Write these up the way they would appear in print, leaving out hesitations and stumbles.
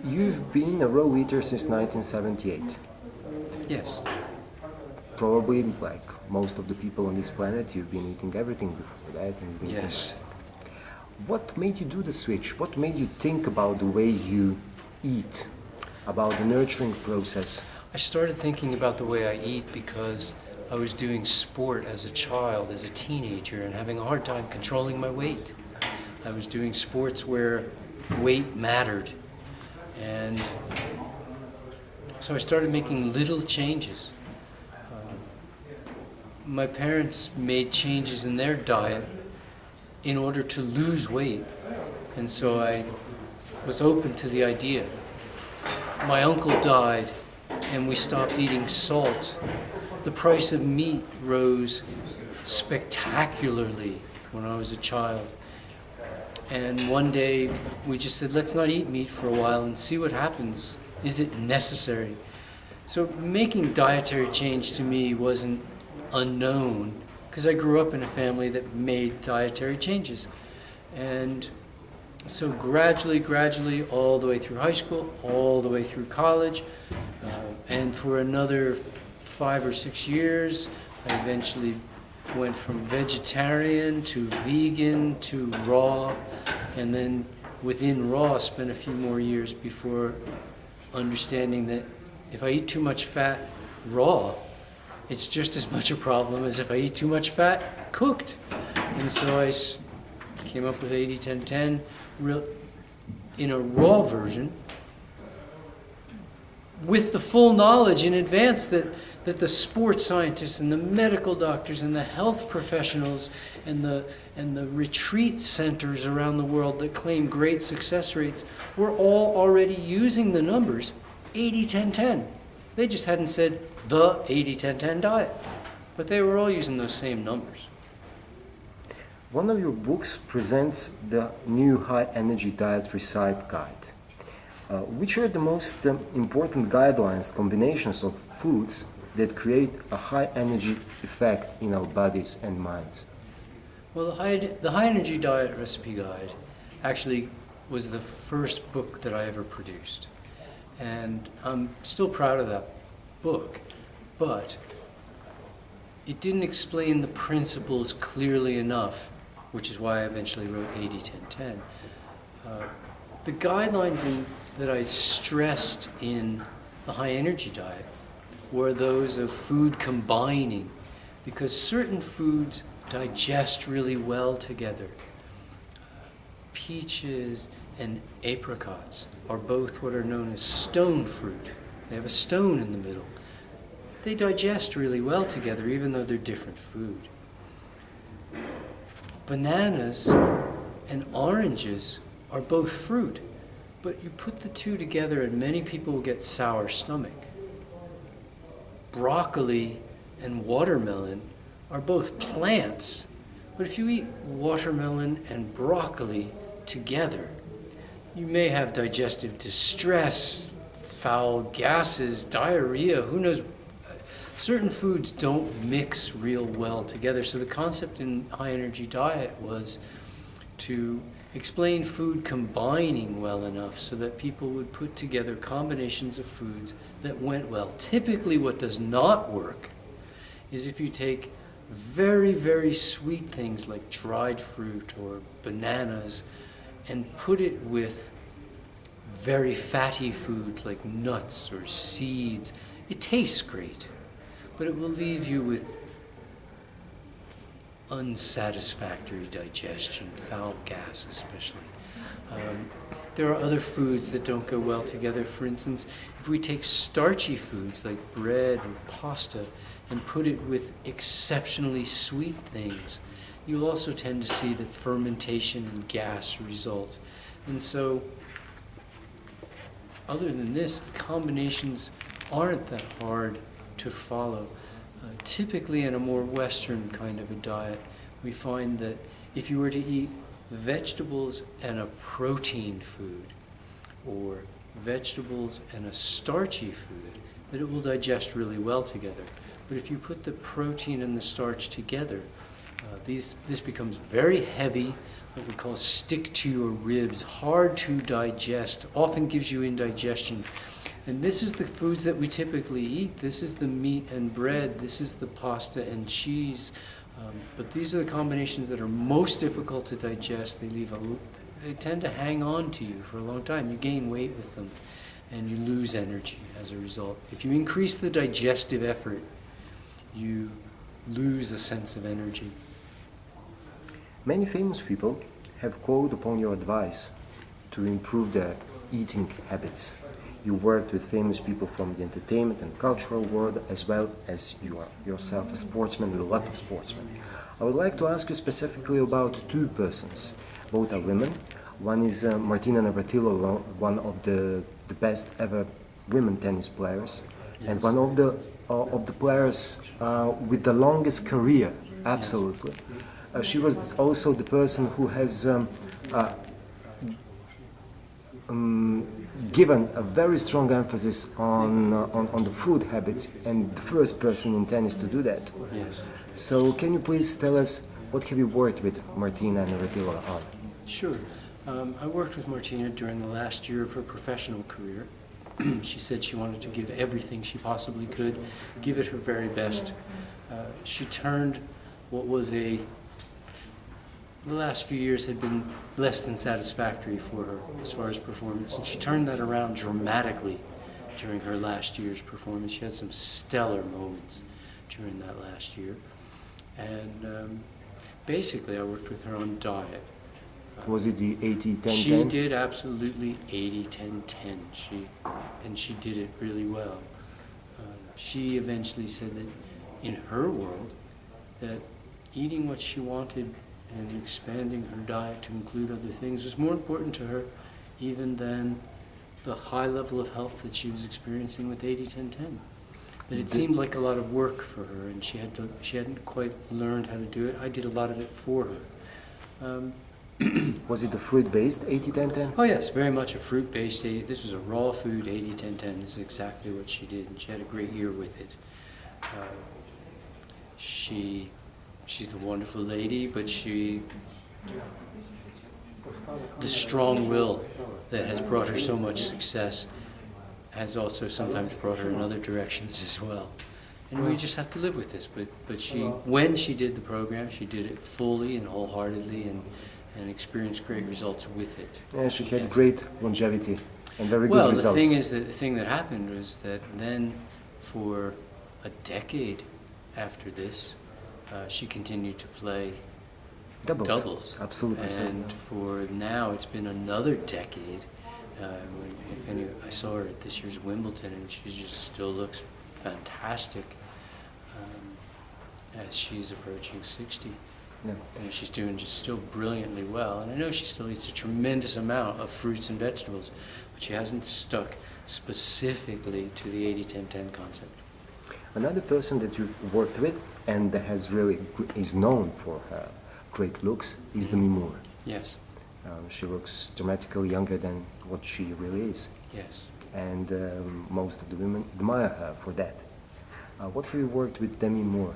You've been a raw eater since 1978. Yes. Probably, like most of the people on this planet, you've been eating everything before that. And you've been Yes. What made you do the switch? What made you think about the way you eat, about the nurturing process? I started thinking about the way I eat because I was doing sport as a child, as a teenager, and having a hard time controlling my weight. I was doing sports where weight mattered. And so I started making little changes. My parents made changes in their diet in order to lose weight. And so I was open to the idea. My uncle died and we stopped eating salt. The price of meat rose spectacularly when I was a child. And one day we just said, let's not eat meat for a while and see what happens. Is it necessary? So making dietary change to me wasn't unknown because I grew up in a family that made dietary changes. And so gradually, all the way through high school, all the way through college, and for another 5 or 6 years, I eventually went from vegetarian to vegan to raw, and then within raw spent a few more years before understanding that if I eat too much fat raw, it's just as much a problem as if I eat too much fat cooked. And so I came up with 80-10-10 in a raw version with the full knowledge in advance that the sports scientists and the medical doctors and the health professionals and the retreat centers around the world that claim great success rates were all already using the numbers 80-10-10. They just hadn't said the 80-10-10 diet, but they were all using those same numbers. One of your books presents the new high energy diet recipe guide. Which are the most important guidelines, combinations of foods that create a high energy effect in our bodies and minds? Well, the high energy diet recipe guide actually was the first book that I ever produced. And I'm still proud of that book, but it didn't explain the principles clearly enough, which is why I eventually wrote 80-10-10. The guidelines that I stressed in the high energy diet were those of food combining, because certain foods digest really well together. Peaches and apricots are both what are known as stone fruit. They have a stone in the middle. They digest really well together, even though they're different food. Bananas and oranges are both fruit, but you put the two together and many people will get sour stomach. Broccoli and watermelon are both plants, but if you eat watermelon and broccoli together, you may have digestive distress, foul gases, diarrhea, who knows. Certain foods don't mix real well together. So the concept in high energy diet was to explain food combining well enough so that people would put together combinations of foods that went well. Typically what does not work is if you take very, very sweet things like dried fruit or bananas and put it with very fatty foods like nuts or seeds. It tastes great, but it will leave you with unsatisfactory digestion, foul gas especially. There are other foods that don't go well together. For instance, if we take starchy foods like bread or pasta and put it with exceptionally sweet things, you'll also tend to see that fermentation and gas result. And so, other than this, the combinations aren't that hard to follow. Typically in a more Western kind of a diet, we find that if you were to eat vegetables and a protein food, or vegetables and a starchy food, that it will digest really well together. But if you put the protein and the starch together, this becomes very heavy, what we call stick to your ribs, hard to digest, often gives you indigestion. And this is the foods that we typically eat. This is the meat and bread. This is the pasta and cheese. But these are the combinations that are most difficult to digest. They tend to hang on to you for a long time. You gain weight with them, and you lose energy as a result. If you increase the digestive effort, you lose a sense of energy. Many famous people have called upon your advice to improve their eating habits. You worked with famous people from the entertainment and cultural world, as well as you are yourself a sportsman with a lot of sportsmen. I would like to ask you specifically about two persons. Both are women. One is Martina Navratilova, one of the best ever women tennis players, yes. And one of the players with the longest career, absolutely. She was also the person who has given a very strong emphasis on the food habits, and the first person in tennis to do that. Yes. So can you please tell us what have you worked with Martina Navratilova on? Sure. I worked with Martina during the last year of her professional career. She said she wanted to give everything she possibly could, give it her very best. She turned what was the last few years had been less than satisfactory for her as far as performance, and she turned that around dramatically during her last year's performance. She had some stellar moments during that last year, and basically I worked with her on diet. Was it the 80-10-10? She did absolutely 80-10-10. She did it really well. She eventually said that in her world, that eating what she wanted and expanding her diet to include other things was more important to her even than the high level of health that she was experiencing with 80-10-10. That it seemed like a lot of work for her, and she hadn't quite learned how to do it. I did a lot of it for her. Was it a fruit-based 80-10-10? Oh yes, very much a fruit-based 80. This was a raw food 80-10-10. This is exactly what she did, and she had a great year with it. She's the wonderful lady, but the strong will that has brought her so much success has also sometimes brought her in other directions as well. And we just have to live with this. But when she did the program, she did it fully and wholeheartedly, and experienced great results with it. Yeah, she had great longevity and very good results. Well, the thing that happened was that then for a decade after this, she continued to play doubles. Absolutely. And for now, it's been another decade. I saw her at this year's Wimbledon, and she just still looks fantastic as she's approaching 60. Yeah. And she's doing just still brilliantly well. And I know she still eats a tremendous amount of fruits and vegetables, but she hasn't stuck specifically to the 80-10-10 concept. Another person that you've worked with and that is known for her great looks is Demi Moore. Yes. She looks dramatically younger than what she really is. Yes. And most of the women admire her for that. What have you worked with Demi Moore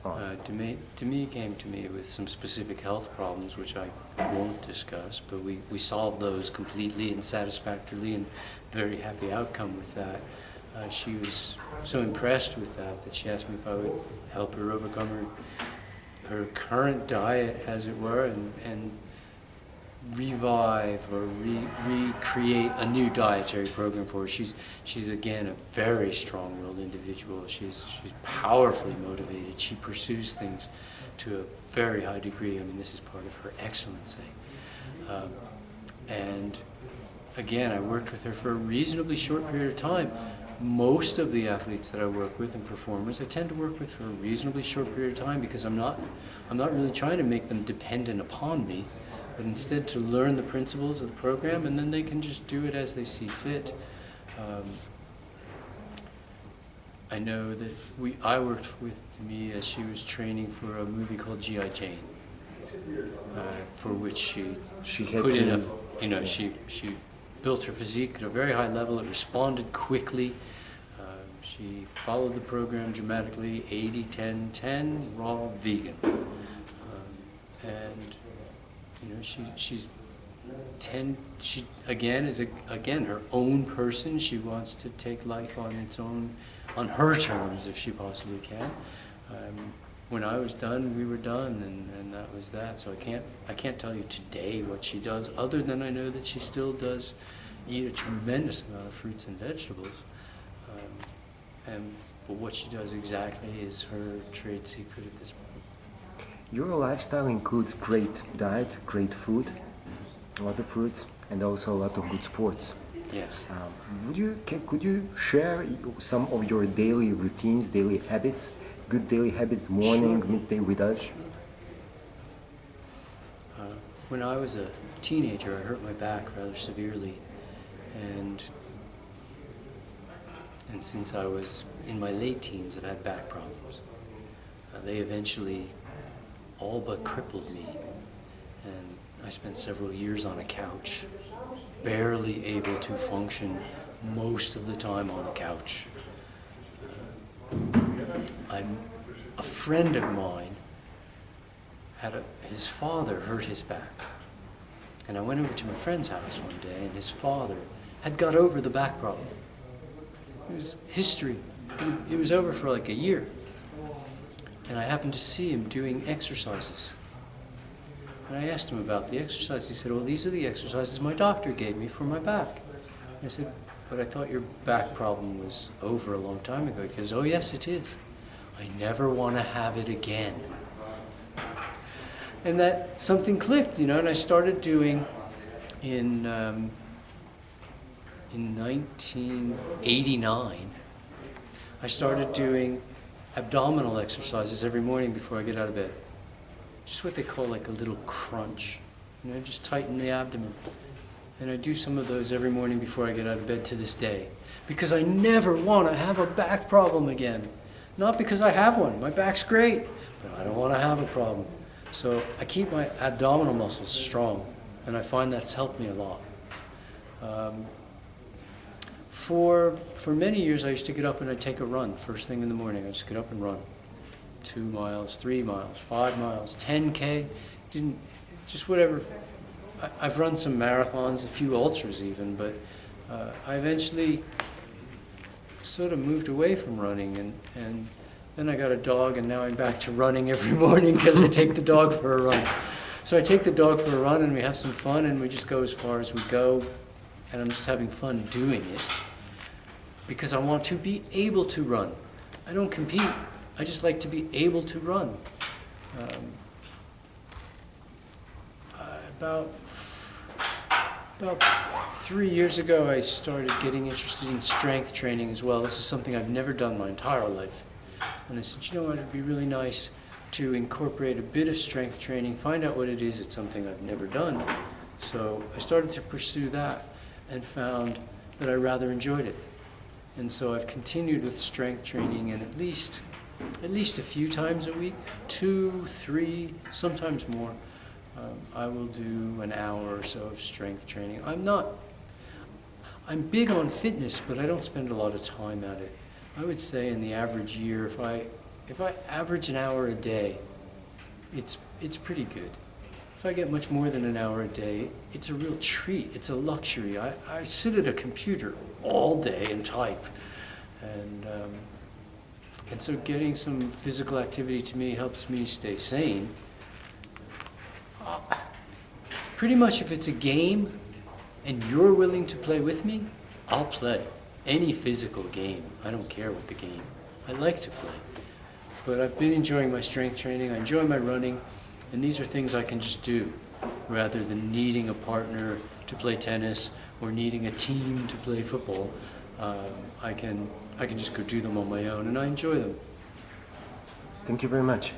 on? Demi came to me with some specific health problems, which I won't discuss, but we solved those completely and satisfactorily, and very happy outcome with that. She was so impressed with that she asked me if I would help her overcome her current diet, as it were, and revive or recreate a new dietary program for her. She's again a very strong-willed individual. She's powerfully motivated. She pursues things to a very high degree. I mean, this is part of her excellency. And again, I worked with her for a reasonably short period of time. Most of the athletes that I work with and performers, I tend to work with for a reasonably short period of time because I'm not really trying to make them dependent upon me, but instead to learn the principles of the program, and then they can just do it as they see fit. I know that I worked with Demi as she was training for a movie called G.I. Jane, for which she put in she built her physique at a very high level. It responded quickly. She followed the program dramatically, 80-10-10, raw, vegan. And You know, she's she again is her own person. She wants to take life on her terms if she possibly can. When I was done, we were done, and that was that. So I can't tell you today what she does, other than I know that she still does eat a tremendous amount of fruits and vegetables. But what she does exactly is her trade secret at this point. Your lifestyle includes great diet, great food, a lot of fruits, and also a lot of good sports. Yes. Could you share some of your daily routines, daily habits, good daily habits, morning, Sure. midday with us? When I was a teenager, I hurt my back rather severely, and since I was in my late teens, I've had back problems. They eventually all but crippled me, and I spent several years on a couch, barely able to function most of the time on the couch. A friend of mine his father hurt his back, and I went over to my friend's house one day, and his father had got over the back problem. It was history. It was over for like a year, and I happened to see him doing exercises. And I asked him about the exercise. He said, "Well, these are the exercises my doctor gave me for my back." And I said, "But I thought your back problem was over a long time ago." He goes, "Oh, yes, it is. I never want to have it again." And that something clicked, you know, and I started doing in 1989, I started doing abdominal exercises every morning before I get out of bed. Just what they call like a little crunch, you know, just tighten the abdomen. And I do some of those every morning before I get out of bed to this day, because I never want to have a back problem again. Not because I have one, my back's great, but I don't want to have a problem. So I keep my abdominal muscles strong, and I find that's helped me a lot. For many years, I used to get up and I'd take a run first thing in the morning. I'd just get up and run 2 miles, 3 miles, 5 miles, 10K, just whatever. I've run some marathons, a few ultras even, but I eventually sort of moved away from running, and then I got a dog, and now I'm back to running every morning because I take the dog for a run. So I take the dog for a run, and we have some fun, and we just go as far as we go, and I'm just having fun doing it because I want to be able to run. I don't compete. I just like to be able to run. About 3 years ago, I started getting interested in strength training as well. This is something I've never done my entire life. And I said, you know what, it'd be really nice to incorporate a bit of strength training, find out what it is. It's something I've never done. So I started to pursue that and found that I rather enjoyed it. And so I've continued with strength training, and at least a few times a week, 2, 3, sometimes more, I will do an hour or so of strength training. I'm big on fitness, but I don't spend a lot of time at it. I would say in the average year, if I average an hour a day, it's pretty good. If I get much more than an hour a day, it's a real treat. It's a luxury. I sit at a computer all day and type, and so getting some physical activity to me helps me stay sane. Pretty much if it's a game and you're willing to play with me, I'll play. Any physical game. I don't care what the game. I like to play. But I've been enjoying my strength training. I enjoy my running. And these are things I can just do rather than needing a partner to play tennis or needing a team to play football. I can just go do them on my own, and I enjoy them. Thank you very much.